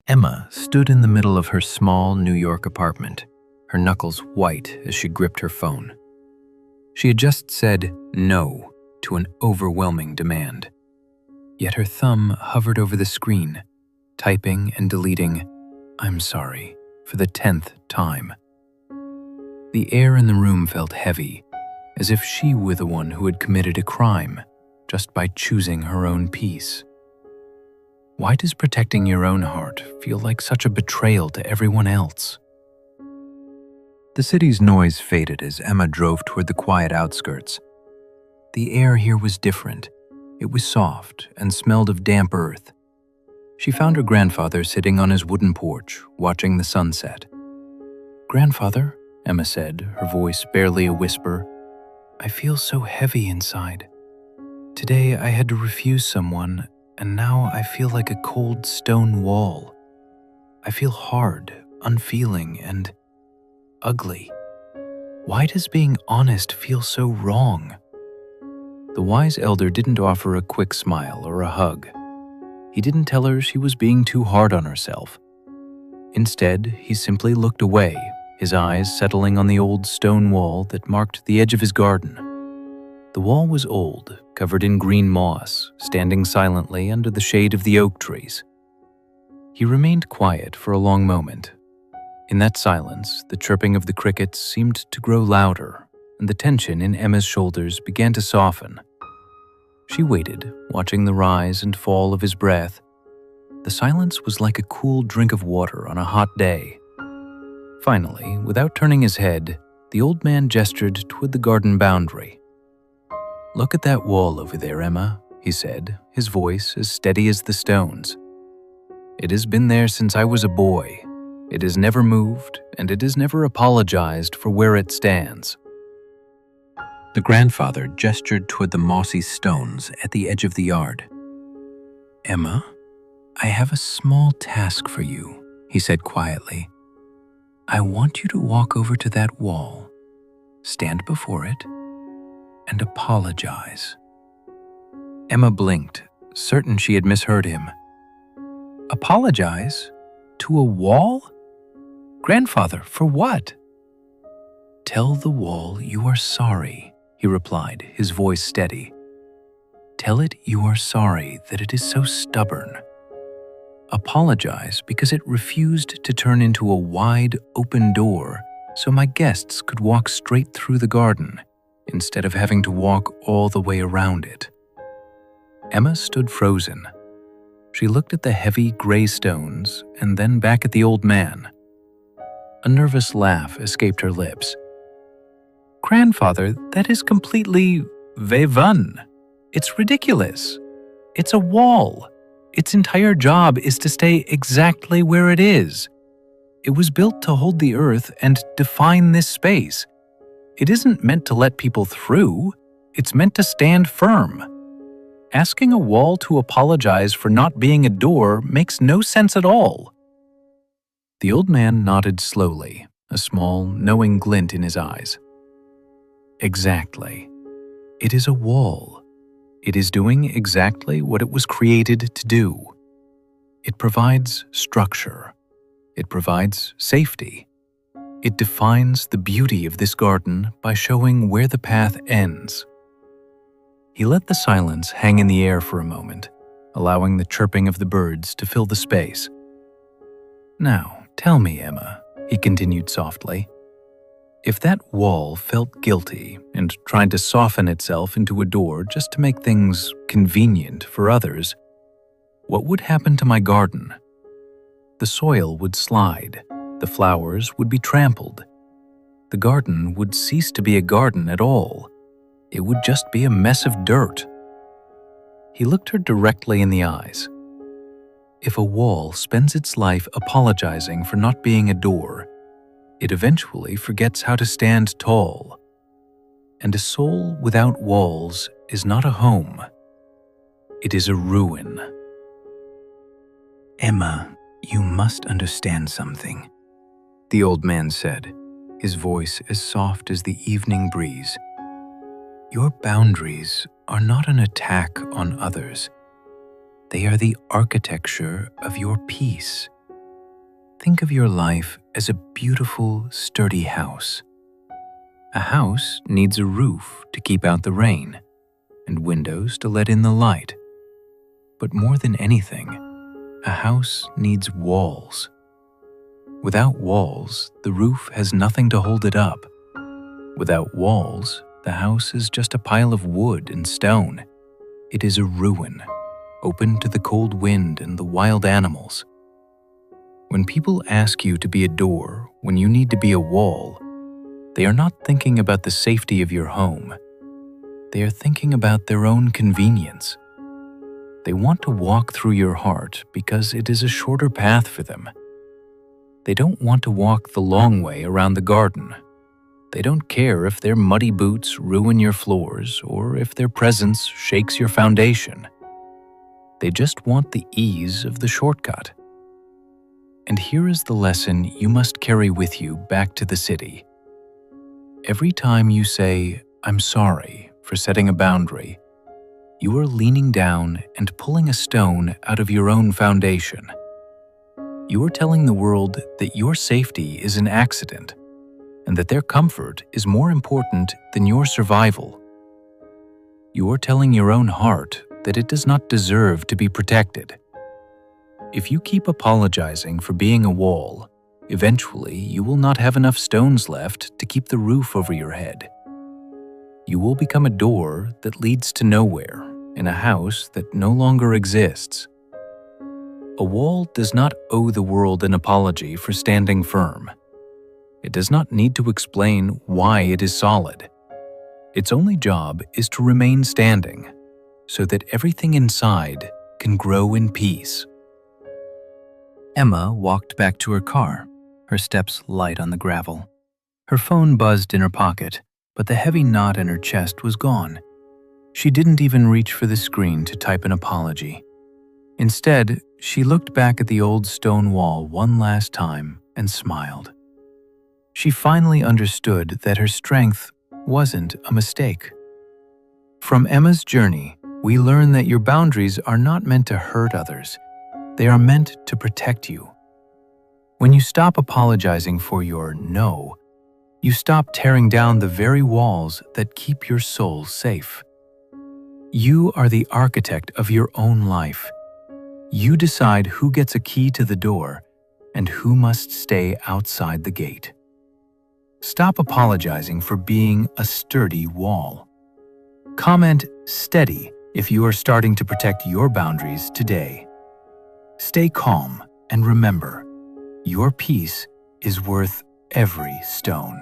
Emma stood in the middle of her small New York apartment, her knuckles white as she gripped her phone. She had just said no to an overwhelming demand. Yet her thumb hovered over the screen, typing and deleting, "I'm sorry," for the 10th time. The air in the room felt heavy, as if she were the one who had committed a crime just by choosing her own peace. Why does protecting your own heart feel like such a betrayal to everyone else? The city's noise faded as Emma drove toward the quiet outskirts. The air here was different. It was soft and smelled of damp earth. She found her grandfather sitting on his wooden porch, watching the sunset. "Grandfather," Emma said, her voice barely a whisper, "I feel so heavy inside. Today I had to refuse someone, and now I feel like a cold stone wall. I feel hard, unfeeling, and ugly. Why does being honest feel so wrong?" The wise elder didn't offer a quick smile or a hug. He didn't tell her she was being too hard on herself. Instead, he simply looked away, his eyes settling on the old stone wall that marked the edge of his garden. The wall was old, covered in green moss, standing silently under the shade of the oak trees. He remained quiet for a long moment. In that silence, the chirping of the crickets seemed to grow louder, and the tension in Emma's shoulders began to soften. She waited, watching the rise and fall of his breath. The silence was like a cool drink of water on a hot day. Finally, without turning his head, the old man gestured toward the garden boundary. "Look at that wall over there, Emma," he said, his voice as steady as the stones. "It has been there since I was a boy. It has never moved, and it has never apologized for where it stands." The grandfather gestured toward the mossy stones at the edge of the yard. "Emma, I have a small task for you," he said quietly. "I want you to walk over to that wall, stand before it, and apologize." Emma blinked, certain she had misheard him. "Apologize? To a wall? Grandfather, for what?" "Tell the wall you are sorry," he replied, his voice steady. "Tell it you are sorry that it is so stubborn. Apologize because it refused to turn into a wide, open door so my guests could walk straight through the garden instead of having to walk all the way around it." Emma stood frozen. She looked at the heavy gray stones and then back at the old man. A nervous laugh escaped her lips. "Grandfather, that is completely verwun. It's ridiculous. It's a wall. Its entire job is to stay exactly where it is. It was built to hold the earth and define this space. It isn't meant to let people through. It's meant to stand firm. Asking a wall to apologize for not being a door makes no sense at all." The old man nodded slowly, a small, knowing glint in his eyes. "Exactly. It is a wall. It is doing exactly what it was created to do. It provides structure. It provides safety. It defines the beauty of this garden by showing where the path ends." He let the silence hang in the air for a moment, allowing the chirping of the birds to fill the space. "Now, tell me, Emma," he continued softly, "if that wall felt guilty and tried to soften itself into a door just to make things convenient for others, what would happen to my garden? The soil would slide. The flowers would be trampled. The garden would cease to be a garden at all. It would just be a mess of dirt." He looked her directly in the eyes. If a wall spends its life apologizing for not being a door, it eventually forgets how to stand tall. And a soul without walls is not a home. It is a ruin. "Emma, you must understand something," the old man said, his voice as soft as the evening breeze. "Your boundaries are not an attack on others. They are the architecture of your peace. Think of your life as a beautiful, sturdy house. A house needs a roof to keep out the rain and windows to let in the light. But more than anything, a house needs walls. Without walls, the roof has nothing to hold it up. Without walls, the house is just a pile of wood and stone. It is a ruin, open to the cold wind and the wild animals. When people ask you to be a door when you need to be a wall, they are not thinking about the safety of your home. They are thinking about their own convenience. They want to walk through your heart because it is a shorter path for them. They don't want to walk the long way around the garden. They don't care if their muddy boots ruin your floors or if their presence shakes your foundation. They just want the ease of the shortcut. And here is the lesson you must carry with you back to the city. Every time you say, "I'm sorry," for setting a boundary, you are leaning down and pulling a stone out of your own foundation. You are telling the world that your safety is an accident and that their comfort is more important than your survival. You are telling your own heart that it does not deserve to be protected. If you keep apologizing for being a wall, eventually you will not have enough stones left to keep the roof over your head. You will become a door that leads to nowhere in a house that no longer exists. A wall does not owe the world an apology for standing firm. It does not need to explain why it is solid. Its only job is to remain standing so that everything inside can grow in peace. Emma walked back to her car, her steps light on the gravel. Her phone buzzed in her pocket, but the heavy knot in her chest was gone. She didn't even reach for the screen to type an apology. Instead, she looked back at the old stone wall one last time and smiled. She finally understood that her strength wasn't a mistake. From Emma's journey, we learn that your boundaries are not meant to hurt others. They are meant to protect you. When you stop apologizing for your no, you stop tearing down the very walls that keep your soul safe. You are the architect of your own life. You decide who gets a key to the door and who must stay outside the gate. Stop apologizing for being a sturdy wall. Comment "steady" if you are starting to protect your boundaries today. Stay calm and remember, your peace is worth every stone.